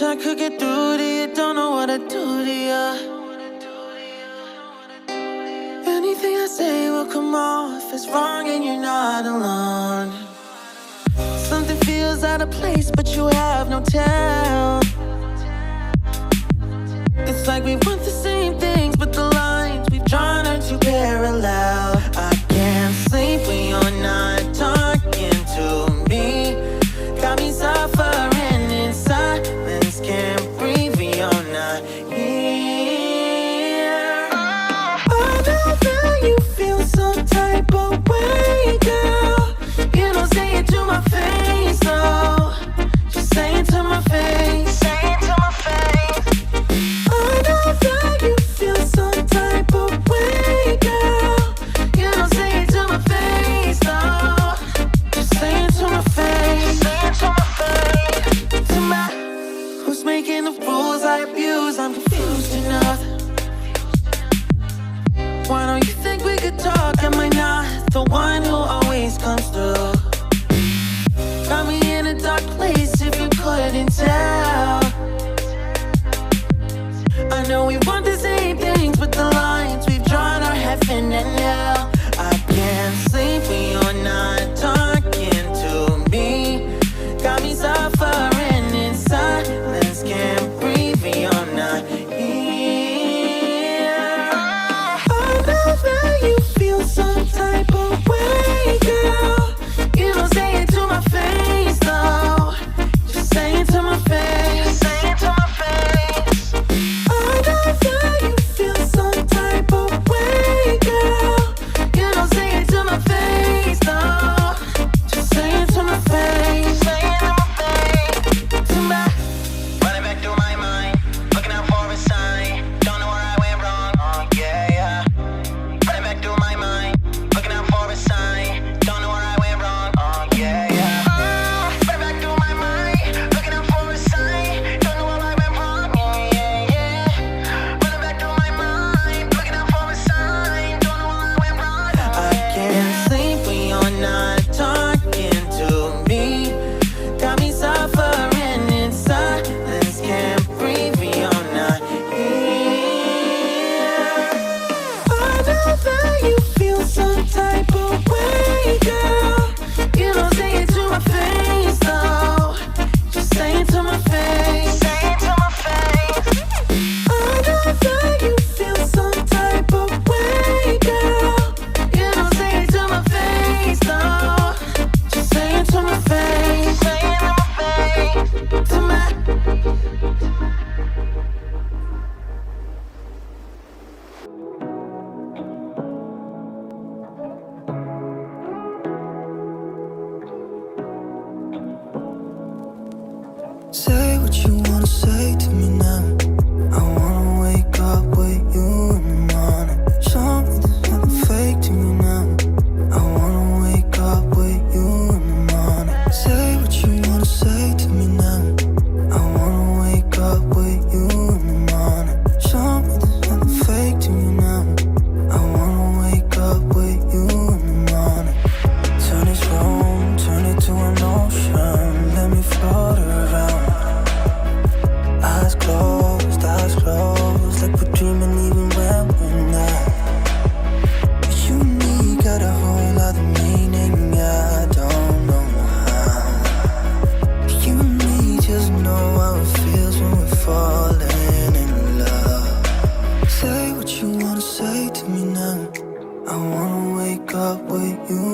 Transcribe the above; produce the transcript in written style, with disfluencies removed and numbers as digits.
Wish I could get through to you, don't know what to do to you. Anything I say will come off as wrong and you're not alone. Something feels out of place, but you have no tell. It's like we want the same things, but the lines we've drawn are too parallel. I can't sleep when you're not talking to me. Got me suffering in silence, can't breathe when you're not here. I know that you feel some type of way, girl. You don't say it to my face, though. Just say it to my face. Say it to my face. I know that you feel some type of way, girl. You don't say it to my face, though. Just say it to my face. Say it to my face. To my, who's making the rules I abuse? I'm confused enough. Why don't you think we could talk? Am I not the one who always comes through? Got me in a dark place if you couldn't tell. I know we want the same things, but the lines we've drawn are heaven and hell. I can't sleep when you're not talking to me. Got me suffering in silence, can't breathe when you're not here. I know that you feel some type of way, girl. You don't say it to my face, though. Just say it to my face. Say it to my face. I know that you feel some type of way, girl. You don't say it to my face, though. Just say it to my face. Say it to my face. To my, running back through my mind, looking out for a sign. Don't know where I went wrong. Oh yeah, yeah. Running back through my mind, looking out for a sign. Don't know where I went wrong. Oh yeah, yeah. Running back through my mind, looking out for a sign. Don't know where I went wrong. Yeah, yeah, yeah. Running back through my mind, looking out for a sign. Don't know where I went wrong. I can't sleep when you're not talking to me. Got me suffering in silence, can't breathe when you're not here. I know that you feel some type of way, girl. You don't say it to my face, though. Just say it to my face. Say it to my face. I know that you feel some type of way, girl. You don't say it to my face, though. Just say it to my face. Say it to my face. To my. Say what you wanna say to me now. I wanna wake up with you in the morning. Show me there's nothing fake to me now. I wanna wake up with you in the morning. Say what you wanna say to me now. I wanna wake up with you in the morning. Show me there's nothing fake to me now. I wanna wake up with you in the morning. Turn this room, turn it to an ocean. Let me float around. Eyes closed, like we're dreaming even when we're not. You and me got a whole other meaning, I don't know how. You and me just know how it feels when we're falling in love. Say what you wanna say to me now. I wanna wake up with you